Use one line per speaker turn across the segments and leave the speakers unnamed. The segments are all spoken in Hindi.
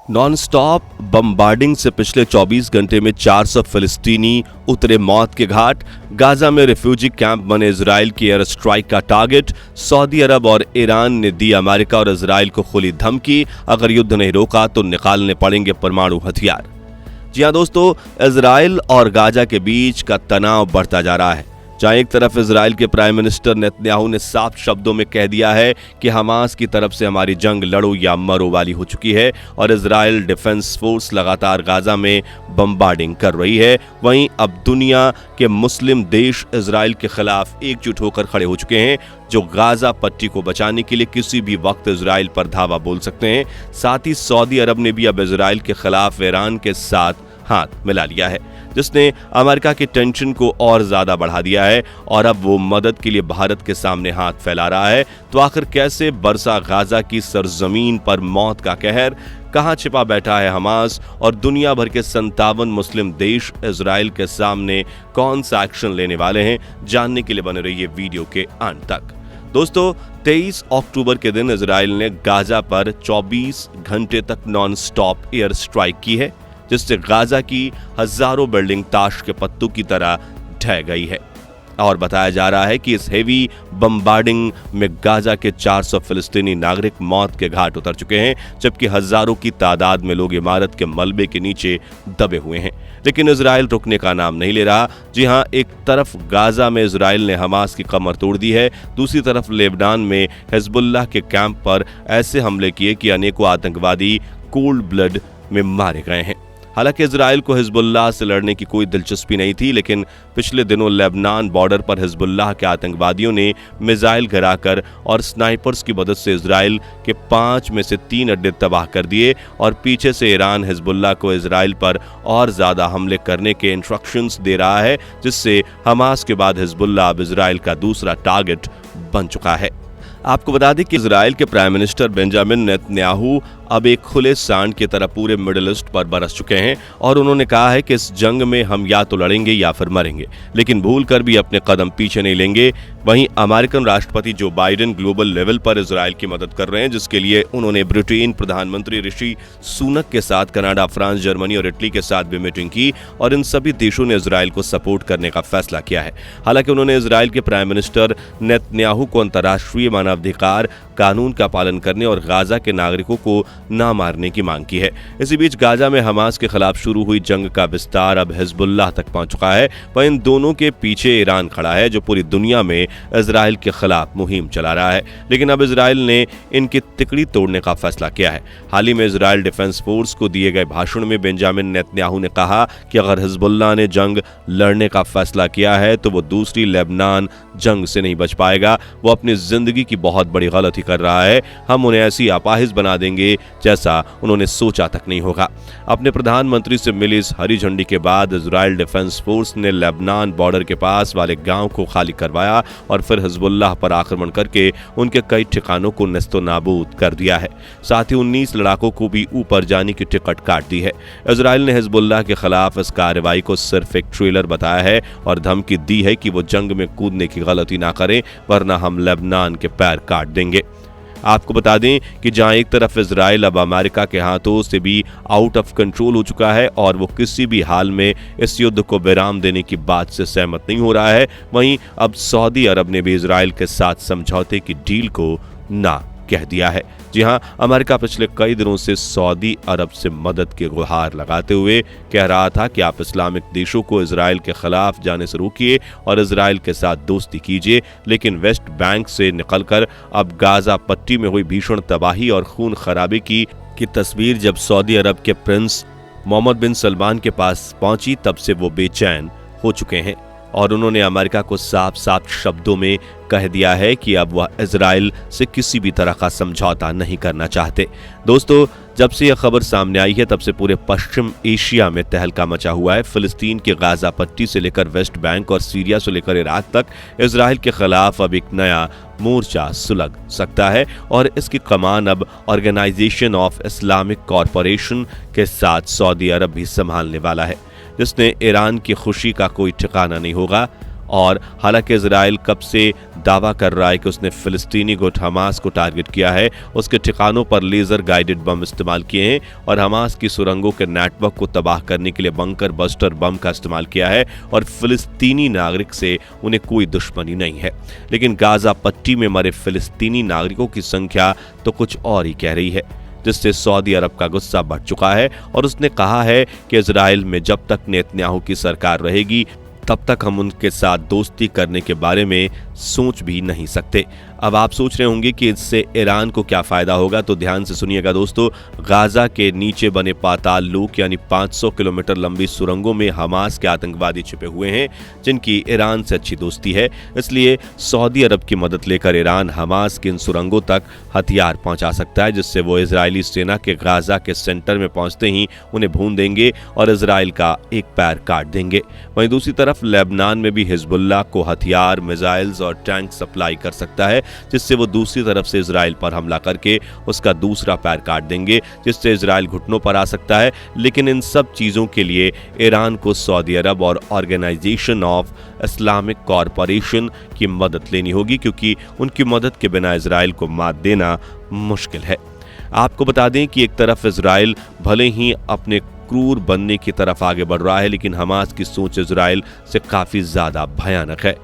नॉन स्टॉप बम्बार्डिंग से पिछले 24 घंटे में 400 फिलिस्तीनी उतरे मौत के घाट। गाजा में रिफ्यूजी कैंप बने इजराइल की एयर स्ट्राइक का टारगेट। सऊदी अरब और ईरान ने दी अमेरिका और इजराइल को खुली धमकी, अगर युद्ध नहीं रोका तो निकालने पड़ेंगे परमाणु हथियार। जी हां दोस्तों, इजराइल और गाजा के बीच का तनाव बढ़ता जा रहा है। जहां एक तरफ इजराइल के प्राइम मिनिस्टर नेतन्याहू ने साफ शब्दों में कह दिया है कि हमास की तरफ से हमारी जंग लड़ो या मरो वाली हो चुकी है और इजराइल डिफेंस फोर्स लगातार गाजा में बम्बार्डिंग कर रही है, वहीं अब दुनिया के मुस्लिम देश इजराइल के खिलाफ एकजुट होकर खड़े हो चुके हैं, जो गाजा पट्टी को बचाने के लिए किसी भी वक्त इजराइल पर धावा बोल सकते हैं। साथ ही सऊदी अरब ने भी अब इजराइल के खिलाफ ईरान के साथ हाथ मिला लिया है, जिसने अमेरिका की टेंशन को और ज्यादा बढ़ा दिया है और अब वो मदद के लिए भारत के सामने हाथ फैला रहा है। तो आखिर कैसे बरसा गाजा की सरजमीन पर मौत का कहर, कहां छिपा बैठा है हमास और दुनिया भर के 57 मुस्लिम देश इजराइल के सामने कौन सा एक्शन लेने वाले हैं, जानने के लिए बने रहिए वीडियो के अंत तक। दोस्तों, 23 अक्टूबर के दिन इजराइल ने गाजा पर 24 घंटे तक नॉन स्टॉप एयर स्ट्राइक की है, जिससे गाजा की हजारों बिल्डिंग ताश के पत्तों की तरह ढह गई है और बताया जा रहा है कि इस हेवी बम्बार्डिंग में गाजा के 400 फिलिस्तीनी नागरिक मौत के घाट उतर चुके हैं, जबकि हजारों की तादाद में लोग इमारत के मलबे के नीचे दबे हुए हैं। लेकिन इजराइल रुकने का नाम नहीं ले रहा। जी हां, एक तरफ गाजा में इजराइल ने हमास की कमर तोड़ दी है, दूसरी तरफ लेबनान में हिजबुल्लाह के कैंप पर ऐसे हमले किए कि अनेकों आतंकवादी कोल्ड ब्लड में मारे गए हैं। हालांकि इजराइल को हिजबुल्लाह से लड़ने की कोई दिलचस्पी नहीं थी, लेकिन पिछले दिनों लेबनान बॉर्डर पर हिजबुल्लाह के आतंकवादियों ने मिसाइल गिराकर और स्नाइपर्स की मदद से इजराइल के 5 में से 3 अड्डे तबाह कर दिए और पीछे से ईरान हिजबुल्लाह को इजराइल पर और ज्यादा हमले करने के इंस्ट्रक्शंस दे रहा है, जिससे हमास के बाद हिजबुल्लाह अब इजराइल का दूसरा टारगेट बन चुका है। आपको बता दें कि इजराइल के प्राइम मिनिस्टर बेंजामिन नेतन्याहू अब एक खुले सांड की तरह पूरे मिडिल ईस्ट पर बरस चुके हैं और उन्होंने कहा है कि इस जंग में हम या तो लड़ेंगे या फिर मरेंगे, लेकिन भूल कर भी अपने कदम पीछे नहीं लेंगे। वहीं अमेरिकन राष्ट्रपति जो बाइडेन ग्लोबल लेवल पर इजराइल की मदद कर रहे हैं, जिसके लिए उन्होंने ब्रिटेन प्रधानमंत्री ऋषि सुनक के साथ कनाडा, फ्रांस, जर्मनी और इटली के साथ भी मीटिंग की और इन सभी देशों ने इजराइल को सपोर्ट करने का फैसला किया है। हालांकि उन्होंने इजराइल के प्राइम मिनिस्टर नेतन्याहू को अंतर्राष्ट्रीय मानवाधिकार कानून का पालन करने और गाजा के नागरिकों को ना मारने की मांग की है। इसी बीच गाजा में हमास के खिलाफ शुरू हुई जंग का विस्तार अब हिजबुल्लाह तक पहुंच चुका है। वहीं इन दोनों के पीछे ईरान खड़ा है, जो पूरी दुनिया में इजराइल के खिलाफ मुहिम चला रहा है। लेकिन अब इजराइल ने इनकी तिकड़ी तोड़ने का फैसला किया है। हाल ही में इजराइल डिफेंस फोर्स को दिए गए भाषण में बेंजामिन नेतन्याहू ने कहा कि अगर हिजबुल्लाह ने जंग लड़ने का फैसला किया है तो वो दूसरी लेबनान जंग से नहीं बच पाएगा। वो अपनी जिंदगी की बहुत बड़ी गलती कर रहा है। हम उन्हें ऐसी अपाहिज बना देंगे जैसा उन्होंने सोचा तक नहीं होगा। अपने प्रधानमंत्री से मिली इस हरी झंडी के बाद इजराइल डिफेंस फोर्स ने लेबनान बॉर्डर के पास वाले गांव को खाली करवाया और फिर हिजबुल्लाह पर आक्रमण करके उनके कई ठिकानों को नेस्तो नाबूद कर दिया है। साथ ही 19 लड़ाकों को भी ऊपर जाने की टिकट काट दी है। इजराइल ने हिजबुल्लाह के खिलाफ इस कार्रवाई को सिर्फ एक ट्रेलर बताया है और धमकी दी है कि वो जंग में कूदने की गलती ना करें, वरना हम लेबनान के पैर काट देंगे। आपको बता दें कि जहां एक तरफ इजराइल अब अमेरिका के हाथों से भी आउट ऑफ कंट्रोल हो चुका है और वो किसी भी हाल में इस युद्ध को विराम देने की बात से सहमत नहीं हो रहा है, वहीं अब सऊदी अरब ने भी इजराइल के साथ समझौते की डील को ना कह दिया है। जी हां, अमेरिका पिछले कई दिनों से सऊदी अरब से मदद की गुहार लगाते हुए कह रहा था कि आप इस्लामिक देशों को इजराइल के खिलाफ जाने से रोकिए और इजराइल के साथ दोस्ती कीजिए, लेकिन वेस्ट बैंक से निकलकर अब गाजा पट्टी में हुई भीषण तबाही और खून खराबे की तस्वीर जब सऊदी अरब के प्रिंस मोहम्मद बिन सलमान के पास पहुंची, तब से वो बेचैन हो चुके हैं और उन्होंने अमेरिका को साफ साफ शब्दों में कह दिया है कि अब वह इजराइल से किसी भी तरह का समझौता नहीं करना चाहते। दोस्तों, जब से यह खबर सामने आई है तब से पूरे पश्चिम एशिया में तहलका मचा हुआ है। फिलिस्तीन के गाजा पट्टी से लेकर वेस्ट बैंक और सीरिया से लेकर इराक तक इजराइल के खिलाफ अब एक नया मोर्चा सुलग सकता है और इसकी कमान अब ऑर्गेनाइजेशन ऑफ इस्लामिक कॉरपोरेशन के साथ सऊदी अरब भी संभालने वाला है, जिसने ईरान की खुशी का कोई ठिकाना नहीं होगा। और हालांकि इजराइल कब से दावा कर रहा है कि उसने फिलिस्तीनी गुट हमास को टारगेट किया है, उसके ठिकानों पर लेजर गाइडेड बम इस्तेमाल किए हैं और हमास की सुरंगों के नेटवर्क को तबाह करने के लिए बंकर बस्टर बम का इस्तेमाल किया है और फिलिस्तीनी नागरिक से उन्हें कोई दुश्मनी नहीं है। लेकिन गाजा पट्टी में मरे फिलिस्तीनी नागरिकों की संख्या तो कुछ और ही कह रही है, जिससे सऊदी अरब का गुस्सा बढ़ चुका है और उसने कहा है कि इजराइल में जब तक नेतन्याहू की सरकार रहेगी तब तक हम उनके साथ दोस्ती करने के बारे में सोच भी नहीं सकते। अब आप सोच रहे होंगे कि इससे ईरान को क्या फायदा होगा, तो ध्यान से सुनिएगा दोस्तों। गाजा के नीचे बने पाताल लोक यानी 500 किलोमीटर लंबी सुरंगों में हमास के आतंकवादी छिपे हुए हैं जिनकी ईरान से अच्छी दोस्ती है। इसलिए सऊदी अरब की मदद लेकर ईरान हमास की इन सुरंगों तक हथियार पहुंचा सकता है, जिससे वो इजरायली सेना के गाजा के सेंटर में पहुंचते ही उन्हें भून देंगे और इजराइल का एक पैर काट देंगे। वहीं दूसरी तरफ लेबनान में भी हिजबुल्लाह को हथियार, मिसाइल्स और टैंक सप्लाई कर सकता है, जिससे वो दूसरी तरफ से इजराइल पर हमला करके उसका दूसरा पैर काट देंगे, जिससे इजराइल घुटनों पर आ सकता है। लेकिन इन सब चीजों के लिए ईरान को सऊदी अरब और ऑर्गेनाइजेशन ऑफ इस्लामिक कॉरपोरेशन की मदद लेनी होगी, क्योंकि उनकी मदद के बिना इजराइल को मात देना मुश्किल है। आपको बता दें कि एक तरफ इजराइल भले ही अपने क्रूर बनने की तरफ आगे बढ़ रहा है, लेकिन हमास की सोच इजराइल से काफी ज्यादा भयानक है।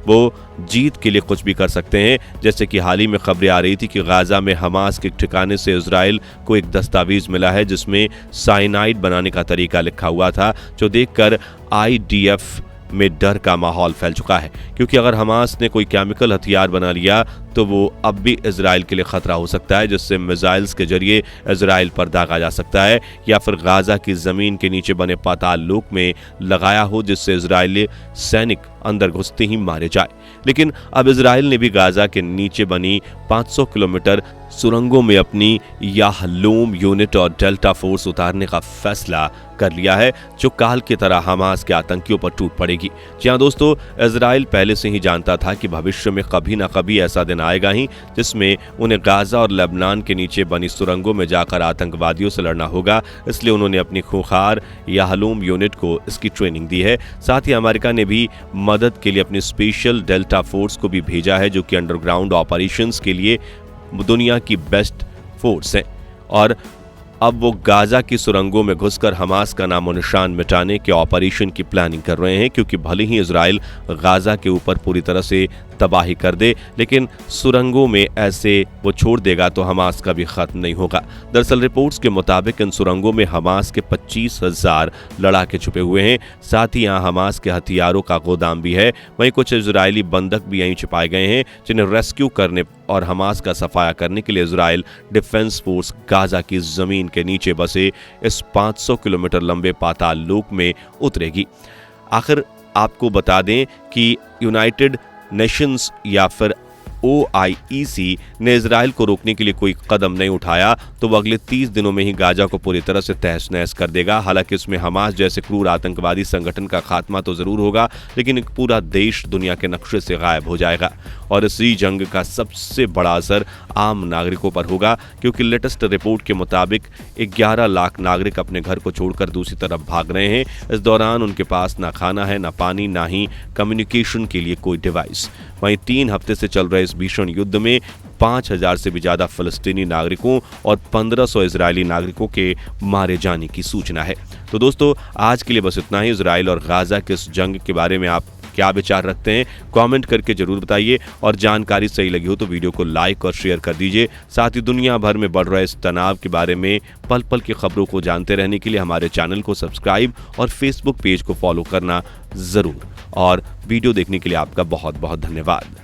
वो जीत के लिए कुछ भी कर सकते हैं, जैसे कि हाल ही में खबरें आ रही थी कि गाजा में हमास के ठिकाने से इजराइल को एक दस्तावेज मिला है जिसमें साइनाइड बनाने का तरीका लिखा हुआ था, जो देखकर IDF में डर का माहौल फैल चुका है, क्योंकि अगर हमास ने कोई केमिकल हथियार बना लिया तो वो अब भी इजराइल के लिए खतरा हो सकता है, जिससे मिसाइल्स के जरिए इजराइल पर दागा जा सकता है, या फिर गाजा की जमीन के नीचे बने पाताल लोक में लगाया हो, जिससे इजरायली सैनिक अंदर घुसते ही मारे जाए। लेकिन अब इजराइल ने भी गाजा के नीचे बनी 500 किलोमीटर सुरंगों में अपनी याहलूम यूनिट और डेल्टा फोर्स उतारने का फैसला कर लिया है, जो काल की तरह हमास के आतंकियों पर टूट पड़ेगी। जी हां दोस्तों, इजराइल पहले से ही जानता था कि भविष्य में कभी ना कभी ऐसा दिन आएगा ही जिसमें उन्हें गाजा और लेबनान के नीचे बनी सुरंगों में जाकर आतंकवादियों से लड़ना होगा। इसलिए उन्होंने अपनी खूंखार याहलूम यूनिट को इसकी ट्रेनिंग दी है। साथ ही अमेरिका ने भी मदद के लिए अपनी स्पेशल डेल्टा फोर्स को भी भेजा है, जो कि अंडरग्राउंड ऑपरेशंस के लिए दुनिया की बेस्ट फोर्स है। और अब वो गाजा की सुरंगों में घुसकर हमास का नामो निशान मिटाने के ऑपरेशन की प्लानिंग कर रहे हैं, क्योंकि भले ही इजराइल गाजा के ऊपर पूरी तरह से तबाही कर दे, लेकिन सुरंगों में ऐसे वो छोड़ देगा तो हमास का भी खत्म नहीं होगा। दरअसल रिपोर्ट्स के मुताबिक इन सुरंगों में हमास के 25,000 लड़ाके छुपे हुए हैं। साथ ही यहाँ हमास के हथियारों का गोदाम भी है। वहीं कुछ इजरायली बंधक भी यहीं छिपाए गए हैं, जिन्हें रेस्क्यू करने और हमास का सफाया करने के लिए इजराइल डिफेंस फोर्स गाजा की जमीन के नीचे बसे इस 500 किलोमीटर लंबे पाताल लोक में उतरेगी। आखिर आपको बता दें कि यूनाइटेड नेशंस या फिर OIEC ने इजराइल को रोकने के लिए कोई कदम नहीं उठाया तो वो अगले 30 दिनों में ही गाजा को पूरी तरह से तहस नहस कर देगा। हालांकि इसमें हमास जैसे क्रूर आतंकवादी संगठन का खात्मा तो जरूर होगा, लेकिन एक पूरा देश दुनिया के नक्शे से गायब हो जाएगा। और इसी जंग का सबसे बड़ा असर आम नागरिकों पर होगा, क्योंकि लेटेस्ट रिपोर्ट के मुताबिक 11 लाख नागरिक अपने घर को छोड़कर दूसरी तरफ भाग रहे हैं। इस दौरान उनके पास ना खाना है, ना पानी, ना ही कम्युनिकेशन के लिए कोई डिवाइस। वहीं 3 हफ्ते से चल रहे इस भीषण युद्ध में 5,000 से भी ज्यादा फिलिस्तीनी नागरिकों और 1,500 इजरायली नागरिकों के मारे जाने की सूचना है। तो दोस्तों, आज के लिए बस इतना ही। इजराइल और गाजा के इस जंग के बारे में आप क्या विचार रखते हैं, कमेंट करके जरूर बताइए। और जानकारी सही लगी हो तो वीडियो को लाइक और शेयर कर दीजिए। साथ ही दुनिया भर में बढ़ रहे इस तनाव के बारे में पल पल की खबरों को जानते रहने के लिए हमारे चैनल को सब्सक्राइब और फेसबुक पेज को फॉलो करना जरूर। और वीडियो देखने के लिए आपका बहुत बहुत धन्यवाद।